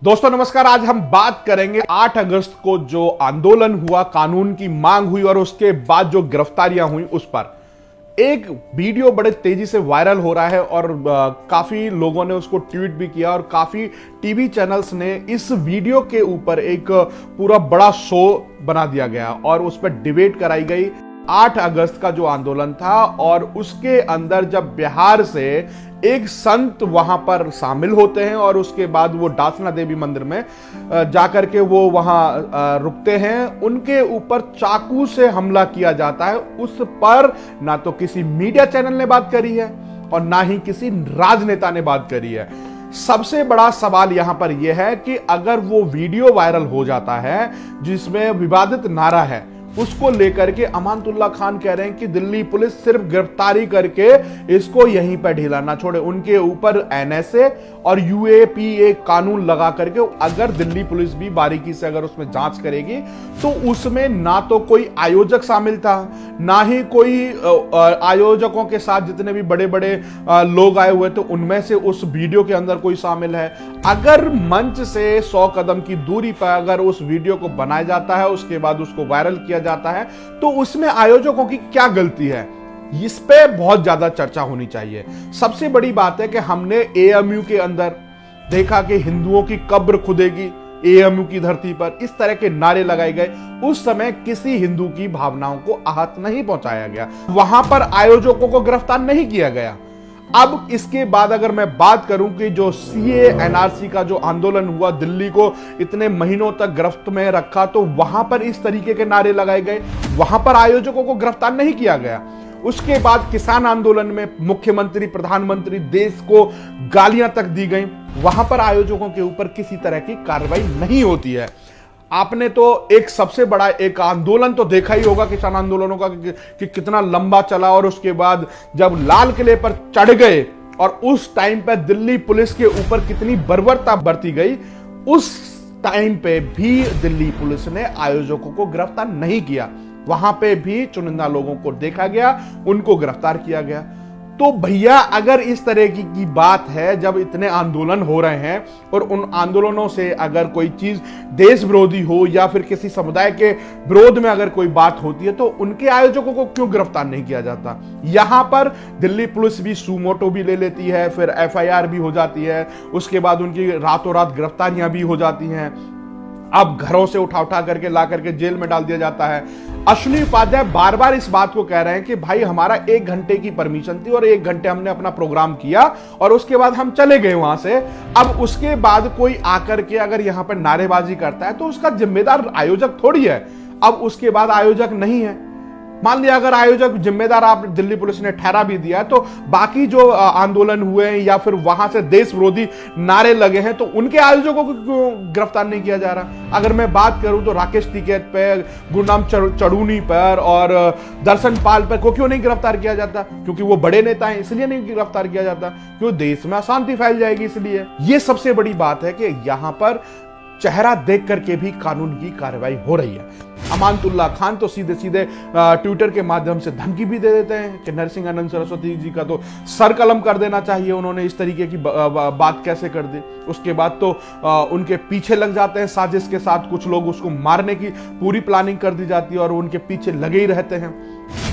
दोस्तों नमस्कार। आज हम बात करेंगे 8 अगस्त को जो आंदोलन हुआ, कानून की मांग हुई और उसके बाद जो गिरफ्तारियां हुई उस पर एक वीडियो बड़े तेजी से वायरल हो रहा है और काफी लोगों ने उसको ट्वीट भी किया और काफी टीवी चैनल्स ने इस वीडियो के ऊपर एक पूरा बड़ा शो बना दिया गया और उस पर डिबेट कराई गई। 8 अगस्त का जो आंदोलन था और उसके अंदर जब बिहार से एक संत वहां पर शामिल होते हैं और उसके बाद वो डासना देवी मंदिर में जाकर के वो वहां रुकते हैं, उनके ऊपर चाकू से हमला किया जाता है। उस पर ना तो किसी मीडिया चैनल ने बात करी है और ना ही किसी राजनेता ने बात करी है। सबसे बड़ा सवाल यहां पर यह है कि अगर वो वीडियो वायरल हो जाता है जिसमें विवादित नारा है, उसको लेकर के अमानतुल्लाह खान कह रहे हैं कि दिल्ली पुलिस सिर्फ गिरफ्तारी करके इसको यहीं पर ढीला ना छोड़े, उनके ऊपर एनएसए और यूएपीए कानून लगा करके अगर दिल्ली पुलिस भी बारीकी से अगर उसमें जांच करेगी तो उसमें ना तो कोई आयोजक शामिल था, ना ही कोई आयोजकों के साथ जितने भी बड़े बड़े लोग आए हुए थे उनमें से उस वीडियो के अंदर कोई शामिल है। अगर मंच से 100 कदम की दूरी पर अगर उस वीडियो को बनाया जाता है, उसके बाद उसको वायरल किया जाता है, तो उसमें आयोजकों की क्या गलती है? इस पे बहुत ज्यादा चर्चा होनी चाहिए। सबसे बड़ी बात है कि हमने एएमयू के अंदर देखा कि हिंदुओं की कब्र खुदेगी, एएमयू की धरती पर इस तरह के नारे लगाए गए। उस समय किसी हिंदू की भावनाओं को आहत नहीं पहुंचाया गया, वहां पर आयोजकों को गिरफ्तार नहीं किया गया। अब इसके बाद अगर मैं बात करूं कि जो सीए एनआरसी का जो आंदोलन हुआ, दिल्ली को इतने महीनों तक गिरफ्त में रखा, तो वहां पर इस तरीके के नारे लगाए गए, वहां पर आयोजकों को गिरफ्तार नहीं किया गया। उसके बाद किसान आंदोलन में मुख्यमंत्री, प्रधानमंत्री, देश को गालियां तक दी गई, वहां पर आयोजकों के ऊपर किसी तरह की कार्रवाई नहीं होती है। आपने तो एक सबसे बड़ा एक आंदोलन तो देखा ही होगा किसान आंदोलनों का कि कितना लंबा चला और उसके बाद जब लाल किले पर चढ़ गए और उस टाइम पर दिल्ली पुलिस के ऊपर कितनी बर्बरता बरती गई, उस टाइम पे भी दिल्ली पुलिस ने आयोजकों को गिरफ्तार नहीं किया। वहां पे भी चुनिंदा लोगों को देखा गया, उनको गिरफ्तार किया गया। तो भैया अगर इस तरह की बात है, जब इतने आंदोलन हो रहे हैं और उन आंदोलनों से अगर कोई चीज देश विरोधी हो या फिर किसी समुदाय के विरोध में अगर कोई बात होती है, तो उनके आयोजकों को क्यों गिरफ्तार नहीं किया जाता? यहां पर दिल्ली पुलिस भी सुमोटो भी ले लेती है, फिर एफआईआर भी हो जाती है, उसके बाद उनकी रातों रात गिरफ्तारियां भी हो जाती हैं। अब घरों से उठा उठा करके ला करके जेल में डाल दिया जाता है। अश्विनी उपाध्याय बार बार इस बात को कह रहे हैं कि भाई हमारा 1 घंटे की परमिशन थी और 1 घंटे हमने अपना प्रोग्राम किया और उसके बाद हम चले गए वहां से। अब उसके बाद कोई आकर के अगर यहां पर नारेबाजी करता है तो उसका जिम्मेदार आयोजक थोड़ी है। अब उसके बाद आयोजक नहीं है, मान लिया अगर आयोजक जिम्मेदार आप दिल्ली पुलिस ने ठहरा भी दिया, तो बाकी जो आंदोलन हुए या फिर वहां से देश विरोधी नारे लगे हैं, तो उनके आयोजकों को क्यों गिरफ्तार नहीं किया जा रहा? अगर मैं बात करूं तो राकेश टिकैत पे, गुरनाम चढ़ूनी पर और दर्शन पाल पर को क्यों नहीं गिरफ्तार किया जाता? क्योंकि वो बड़े नेता हैं, इसलिए नहीं गिरफ्तार किया जाता, क्यों देश में अशांति फैल जाएगी इसलिए। ये सबसे बड़ी बात है कि यहां पर चेहरा देख करके भी कानून की कार्रवाई हो रही है। अमानतुल्लाह खान तो सीधे सीधे ट्विटर के माध्यम से धमकी भी दे देते हैं कि नरसिंह आनंद सरस्वती जी का तो सर कलम कर देना चाहिए, उन्होंने इस तरीके की बात कैसे कर दी। उसके बाद तो उनके पीछे लग जाते हैं साजिश के साथ, कुछ लोग उसको मारने की पूरी प्लानिंग कर दी जाती है और उनके पीछे लगे ही रहते हैं।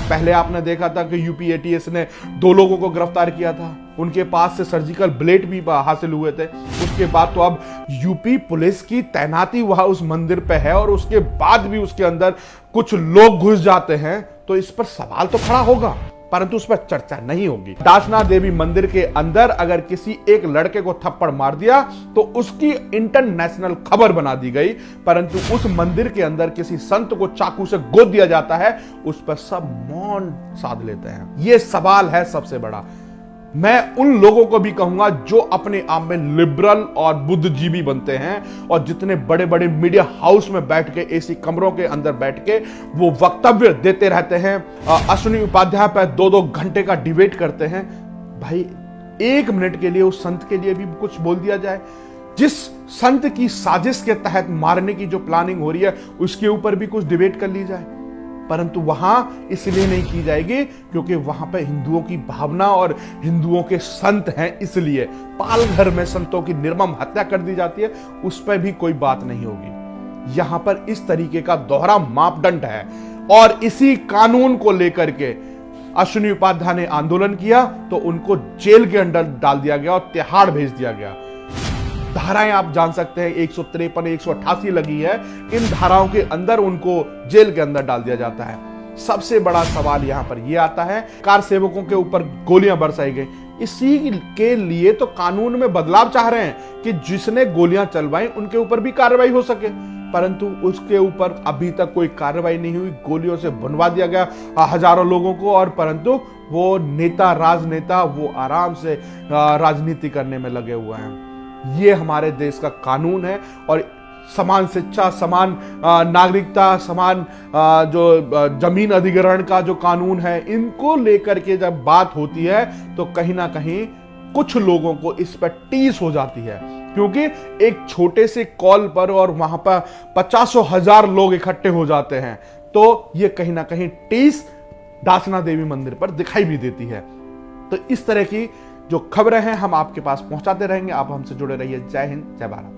पहले आपने देखा था कि यूपी एटीएस ने 2 लोगों को गिरफ्तार किया था, उनके पास से सर्जिकल ब्लेड भी हासिल हुए थे। उसके बाद तो अब यूपी पुलिस की तैनाती वहां उस मंदिर पे है और उसके बाद भी उसके अंदर कुछ लोग घुस जाते हैं, तो इस पर सवाल तो खड़ा होगा, परंतु उस पर चर्चा नहीं होगी। डासना देवी मंदिर के अंदर अगर किसी एक लड़के को थप्पड़ मार दिया तो उसकी इंटरनेशनल खबर बना दी गई, परंतु उस मंदिर के अंदर किसी संत को चाकू से गोद दिया जाता है, उस पर सब मौन साध लेते हैं। यह सवाल है सबसे बड़ा। मैं उन लोगों को भी कहूंगा जो अपने आप में लिबरल और बुद्धिजीवी बनते हैं और जितने बड़े बड़े मीडिया हाउस में बैठ के, एसी कमरों के अंदर बैठ के वो वक्तव्य देते रहते हैं, अश्विनी उपाध्याय पर 2-2 घंटे का डिबेट करते हैं। भाई 1 मिनट के लिए उस संत के लिए भी कुछ बोल दिया जाए। जिस संत की साजिश के तहत मारने की जो प्लानिंग हो रही है उसके ऊपर भी कुछ डिबेट कर ली जाए। परंतु वहां इसलिए नहीं की जाएगी क्योंकि वहां पे हिंदुओं की भावना और हिंदुओं के संत हैं, इसलिए पालघर में संतों की निर्मम हत्या कर दी जाती है, उस पर भी कोई बात नहीं होगी। यहां पर इस तरीके का दोहरा मापदंड है और इसी कानून को लेकर के अश्विनी उपाध्याय ने आंदोलन किया तो उनको जेल के अंदर डाल दिया गया और तिहाड़ भेज दिया गया। धाराएं आप जान सकते हैं 153 188 लगी है, इन धाराओं के अंदर उनको जेल के अंदर डाल दिया जाता है। सबसे बड़ा सवाल यहां पर यह आता है, कार सेवकों के ऊपर गोलियां बरसाई गई, इसी के लिए तो कानून में बदलाव चाह रहे हैं कि जिसने गोलियां चलवाई उनके ऊपर भी कार्रवाई हो सके, परंतु उसके ऊपर अभी तक कोई कार्रवाई नहीं हुई। गोलियों से भुनवा दिया गया हजारों लोगों को, और परंतु वो नेता, राजनेता वो आराम से राजनीति करने में लगे हुए हैं। ये हमारे देश का कानून है और समान शिक्षा, समान नागरिकता, समान जो जमीन अधिग्रहण का जो कानून है, इनको लेकर के जब बात होती है तो कहीं ना कहीं कुछ लोगों को इस पर टीस हो जाती है, क्योंकि एक छोटे से कॉल पर और वहां पर 50,000 लोग इकट्ठे हो जाते हैं, तो ये कहीं ना कहीं टीस दासना देवी मंदिर पर दिखाई भी देती है। तो इस तरह की जो खबरें हैं हम आपके पास पहुंचाते रहेंगे। आप हमसे जुड़े रहिए। जय हिंद, जय भारत।